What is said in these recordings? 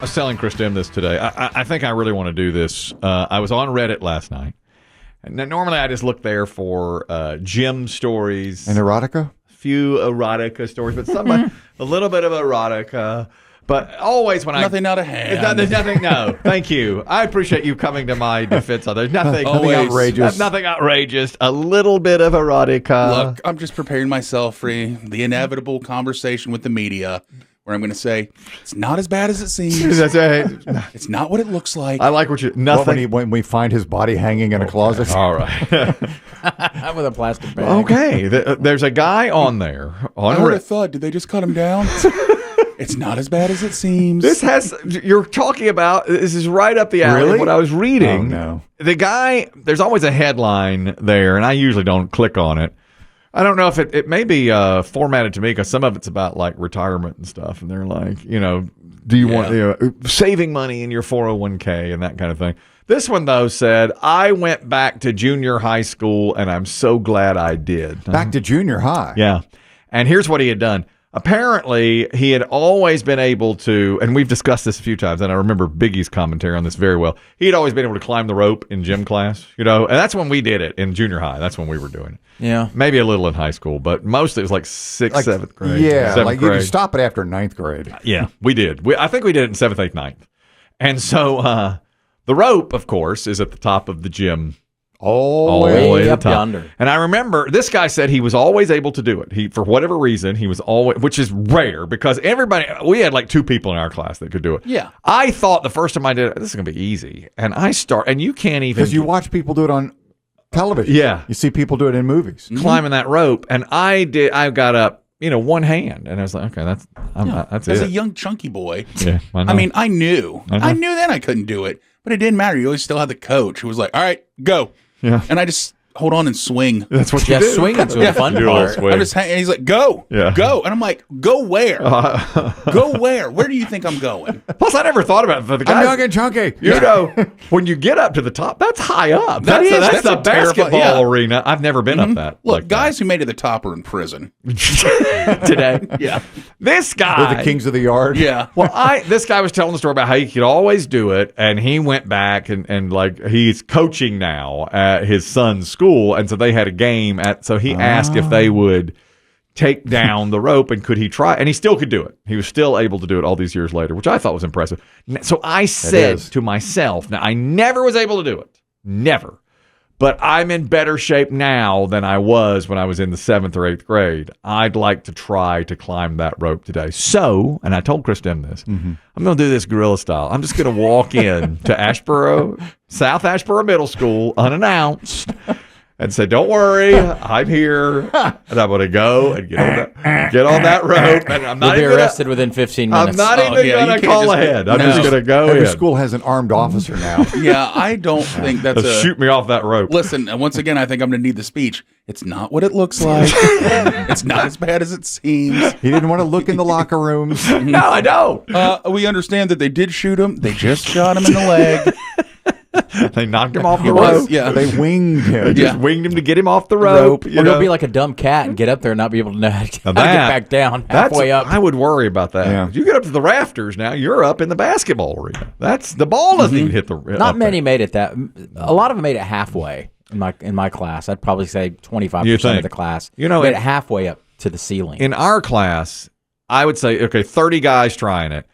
I was telling Chris Demm this today. I think I really want to do this. I was on Reddit last night. And normally I just look there for gym stories. And erotica? Few erotica stories, but a little bit of erotica. But always when nothing out of hand. There's nothing. No, thank you. I appreciate you coming to my defense. There's nothing outrageous. Nothing outrageous. A little bit of erotica. Look, I'm just preparing myself for the inevitable conversation with the media, where I'm going to say it's not as bad as it seems. That's right. It's not what it looks like. I like what you. Nothing. When we find his body hanging in a closet. All right. With a plastic bag. Okay. There's a guy on there. I heard a thud. Did they just cut him down? It's not as bad as it seems. You're talking about, this is right up the alley of what I was reading. Oh, no. The guy, there's always a headline there, and I usually don't click on it. I don't know if it may be formatted to me, because some of it's about like retirement and stuff, and they're like, do you want saving money in your 401k and that kind of thing. This one, though, said, I went back to junior high school, and I'm so glad I did. Back to junior high? Yeah. And here's what he had done. Apparently, he had always been able to, and we've discussed this a few times, and I remember Biggie's commentary on this very well. He had always been able to climb the rope in gym class, and that's when we did it in junior high. That's when we were doing it. Yeah. Maybe a little in high school, but mostly it was like 6th, 7th grade. Yeah, 7th like grade. you could stop it after 9th grade. Yeah, we did. I think we did it in 7th, 8th, 9th. And so the rope, of course, is at the top of the gym. All the way to up the top. yonder. And I remember this guy said he was always able to do it. He, for whatever reason, he was always, which is rare because we had like 2 people in our class that could do it. Yeah. I thought the first time I did it, this is going to be easy. And and you can't even. Because you watch people do it on television. Yeah. You see people do it in movies. Climbing that rope. And I got up, one hand. And I was like, okay, that's it. As a young, chunky boy, Yeah, I mean, I knew then I couldn't do it, but it didn't matter. You always still had the coach who was like, all right, go. Yeah. And I just hold on and swing. That's what you do. Swinging's the fun You do a little part. swing. I'm just hanging. He's like, go, go. And I'm like, go where? Go where? Where do you think I'm going? Plus, I never thought about it. For the guys, I'm young and chunky. When you get up to the top, that's high up. That's That's a the basketball terrifying- arena. I've never been up that. Look, like guys who made it to the top are in prison. that. Today. Yeah. This They're guy. the kings of the yard. Yeah. Well, this guy was telling the story about how he could always do it, and he went back and like he's coaching now at his son's school, and so they had a game so he asked if they would take down the rope and could he try, and he still could do it. He was still able to do it all these years later, which I thought was impressive. So I said to myself, now I never was able to do it, never. But I'm in better shape now than I was when I was in the 7th or 8th grade. I'd like to try to climb that rope today. So, and I told Chris Demm this, I'm going to do this guerrilla style. I'm just going to walk in to South Ashboro Middle School, unannounced, and say, don't worry, I'm here. And I'm going to go and get on that rope. And I'm not You'll be even arrested within 15 minutes. I'm not even going to call ahead. I'm just going to go Every in. school has an armed officer now. Yeah, I don't think that's Shoot me off that rope. Listen, once again, I think I'm going to need the speech. It's not what it looks like. It's not as bad as it seems. He didn't want to look in the locker rooms. No, I don't. We understand that they did shoot him. They just shot him in the leg. They knocked him off the rope. Yeah. They winged him. They just winged him to get him off the rope. Or you'll be like a dumb cat and get up there and not be able to know how to get that- back down halfway up. I would worry about that. Yeah. You get up to the rafters now, you're up in the basketball arena. The ball doesn't even hit the Not many made it that. A lot of them made it halfway in my class. I'd probably say 25% of the class. You know, made it halfway up to the ceiling. In our class, I would say, okay, 30 guys trying it.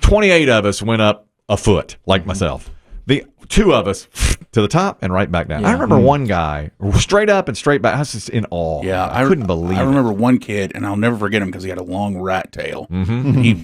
28 of us went up a foot, like myself. The 2 of us to the top and right back down. Yeah. I remember one guy straight up and straight back. I was just in awe. Yeah, I couldn't believe I it. remember one kid, and I'll never forget him because he had a long rat tail. He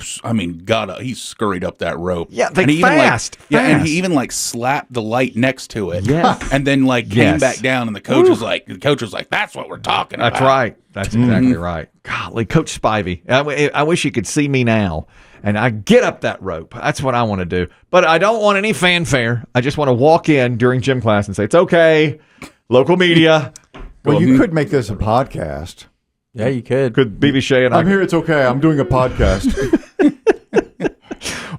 scurried up that rope. Yeah, and he fast. and he even slapped the light next to it. Yeah. and then came back down, and the coach was like, "That's what we're talking about." That's right. That's exactly right. Golly, Coach Spivey. I wish you could see me now. And I get up that rope. That's what I want to do. But I don't want any fanfare. I just want to walk in during gym class and say, it's okay. Local media. Well, you could make this a podcast. Yeah, you could. Could BB Shea and I. I'm here. It's okay. I'm doing a podcast.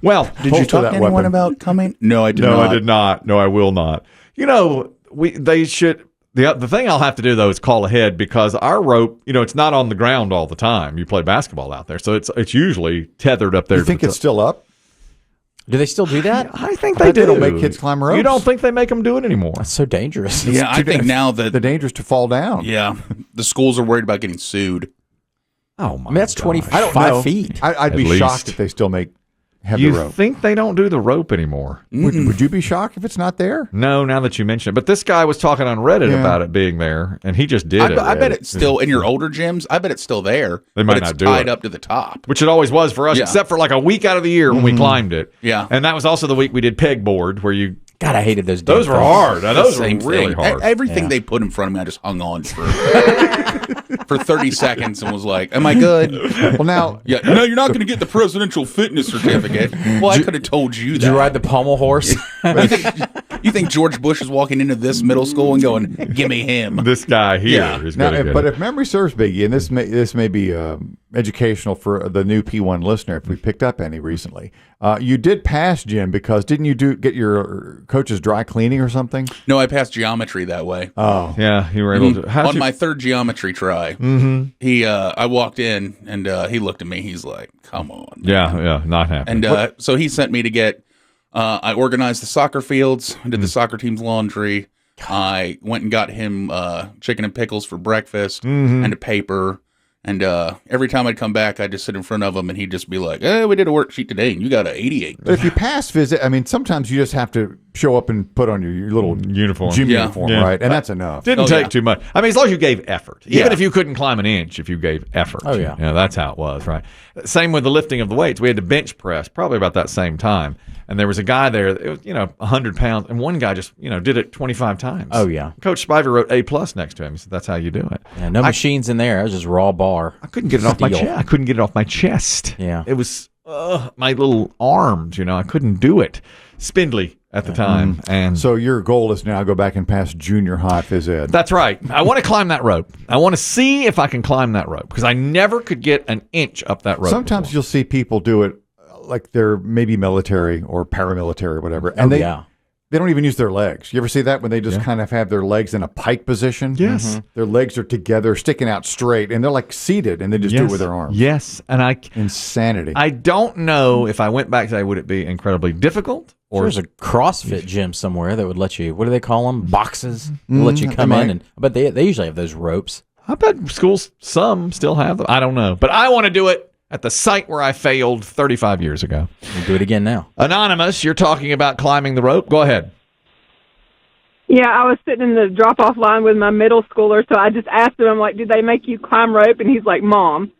Well, Did you talk to anyone about coming? No, I did not. No, I did not. No, I will not. They should. The thing I'll have to do, though, is call ahead because our rope, it's not on the ground all the time. You play basketball out there. So it's usually tethered up there. You think it's still up? Do they still do that? I think they They do. don't make kids climb ropes. You don't think they make them do it anymore? That's so dangerous. Yeah, I think now that the dangerous to fall down. yeah, the schools are worried about getting sued. Oh my! I mean, that's gosh. 25 feet. I'd be At shocked least. if they still have You the rope. think they don't do the rope anymore? Would you be shocked if it's not there? No, now that you mention it. But this guy was talking on Reddit Yeah. about it being there, and he just did it. I bet it's still in your older gyms. I bet it's still there. They might but not it's do tied it. up to the top. Which it always was for us, Yeah. except for like a week out of the year when we climbed it. Yeah. And that was also the week we did pegboard, where you. God, I hated those. Those damn were things. hard. Now, those were Same really thing. hard. Everything they put in front of me, I just hung on for 30 seconds and was like, "Am I good?" Well, now Yeah. No, you're not going to get the presidential fitness certificate. Well, I could have told you that. Did you ride the pommel horse? You think George Bush is walking into this middle school and going, "Give me him"? This guy here Yeah. is Now, going to but get it. if memory serves, Biggie, and this may be educational for the new P1 listener, if we picked up any recently, you did pass Jim because didn't you get your coach's dry cleaning or something? No, I passed geometry that way. Oh, Yeah, you were able to. How'd On you, my third geometry try, I walked in and he looked at me. He's like, "Come on." yeah, not happening. And so he sent me to get. I organized the soccer fields. I did the soccer team's laundry. I went and got him chicken and pickles for breakfast and a paper. And every time I'd come back, I'd just sit in front of him, and he'd just be like, we did a worksheet today, and you got an 88. but if you pass visit, I mean, sometimes you just have to show up and put on your little Uniform. gym Yeah. uniform, Yeah. right? And that's enough. Didn't Oh, take yeah. too much. I mean, as long as you gave effort. Even Yeah. if you couldn't climb an inch, if you gave effort. Oh, yeah. You know, that's how it was, right? Same with the lifting of the weights. We had to bench press probably about that same time. And there was a guy there, it was, 100 pounds, and one guy just, did it 25 times. Oh, yeah. Coach Spivey wrote A+ next to him. He said, that's how you do it. Yeah, no machines in there. It was just raw bar. I couldn't get it off my Steel. chest. I couldn't get it off my chest. Yeah. It was my little arms, I couldn't do it. Spindly at the time. And So your goal is now go back and pass junior high phys ed. that's right. I want to climb that rope. I want to see if I can climb that rope because I never could get an inch up that rope. Sometimes before. you'll see people do it like they're maybe military or paramilitary or whatever, and they don't even use their legs. You ever see that when they just kind of have their legs in a pike position? Yes. Their legs are together, sticking out straight, and they're like seated, and they just do it with their arms. Yes, and Insanity. I don't know if I went back today, would it be incredibly difficult or There's a CrossFit gym somewhere that would let you. What do they call them? Boxes. They'll let you come in, and but they usually have those ropes. I bet schools some still have them. I don't know, but I want to do it at the site where I failed 35 years ago. We'll do it again now. Anonymous, you're talking about climbing the rope. Go ahead. Yeah, I was sitting in the drop-off line with my middle schooler, so I just asked him, I'm like, do they make you climb rope? And he's like, Mom,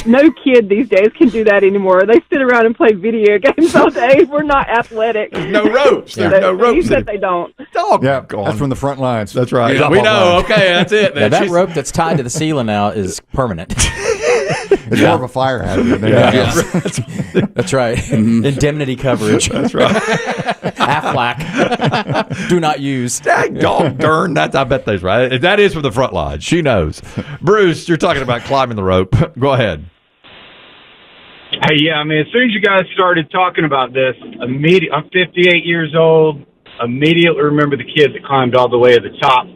no kid these days can do that anymore. They sit around and play video games all day. We're not athletic. No ropes. There's no He ropes. said they don't. Dog. Yeah, that's from the front lines. That's right. Yeah. We know. Okay, that's it. Yeah, that She's- rope that's tied to the ceiling now is permanent. It's more of a fire hazard. than anything else. That's right. Indemnity coverage. That's right. Aflac. Do not use. Dog darn, that's I bet that's right. That is from the front lines. She knows. Bruce, you're talking about climbing the rope. Go ahead. Hey, yeah, I mean, as soon as you guys started talking about this, I'm 58 years old, immediately remember the kid that climbed all the way to the top.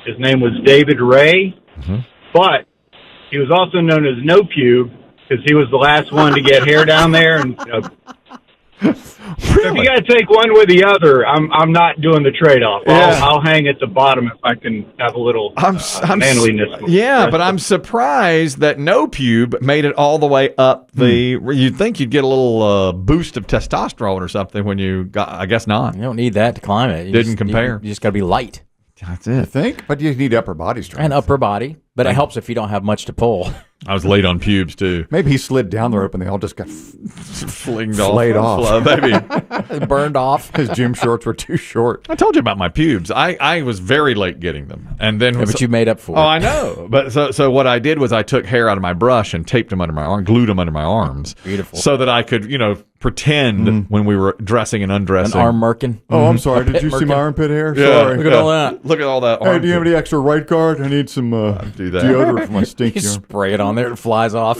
His name was David Ray, but he was also known as No Pube because he was the last one to get hair down there. And so if you got to take one with the other, I'm not doing the trade-off. Yeah. I'll hang at the bottom if I can have a little manliness. Yeah, but I'm surprised that No Pube made it all the way up the. You'd think you'd get a little boost of testosterone or something when you got. I guess not. You don't need that to climb it. You Didn't just- compare. You just got to be light That's I it. think, but you need upper body strength. and upper body. But it helps if you don't have much to pull. I was late on pubes too. Maybe he slid down the rope and they all just got Flinged Flayed off. Maybe. Burned off. his gym shorts were too short. I told you about my pubes. I was very late getting them, and then Yeah, but you made up for Oh, it. I know. But so what I did was I took hair out of my brush and taped them under my arm, glued them under my arms. Beautiful. So that I could, pretend when we were dressing and An undressing. arm merkin. Oh, I'm sorry. Did pit you see my merkin. armpit hair? Yeah. Sorry. Look at all that. Look at all that. Hey, arm do you have any extra white card? I need some do that. deodorant for my stinky You arm. spray it on there, it flies off.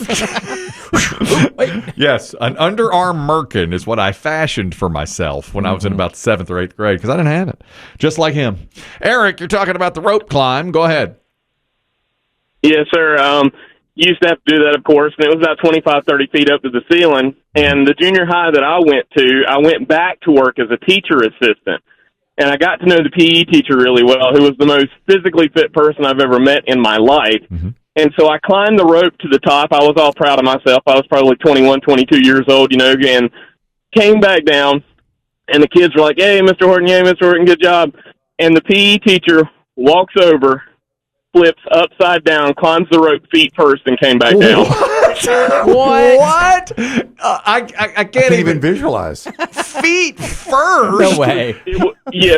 Yes, an underarm merkin is what I fashioned for myself when I was in about 7th or 8th grade because I didn't have it. Just like him. Eric, you're talking about the rope climb. Go ahead. Yes, sir. used to have to do that, of course, and it was about 25, 30 feet up to the ceiling. And the junior high that I went back to work as a teacher assistant. And I got to know the PE teacher really well, who was the most physically fit person I've ever met in my life. Mm-hmm. And so I climbed the rope to the top. I was all proud of myself. I was probably 21, 22 years old, and came back down. And the kids were like, hey, Mr. Horton, good job. And the PE teacher walks over, flips upside down, climbs the rope feet first, and came back down. What? I can't even visualize. Feet first? No way.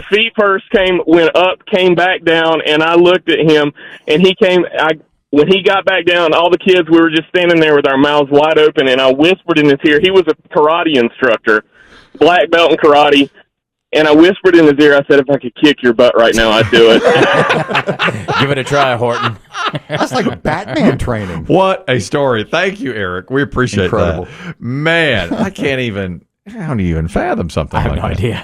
Feet first, went up, came back down, and I looked at him, and when he got back down, all the kids, we were just standing there with our mouths wide open, and I whispered in his ear. He was a karate instructor, black belt in karate. And I whispered in his ear, I said, if I could kick your butt right now, I'd do it. Give it a try, Horton. That's like Batman training. What a story. Thank you, Eric. We appreciate that. Man, I don't even fathom something like that. I have no idea.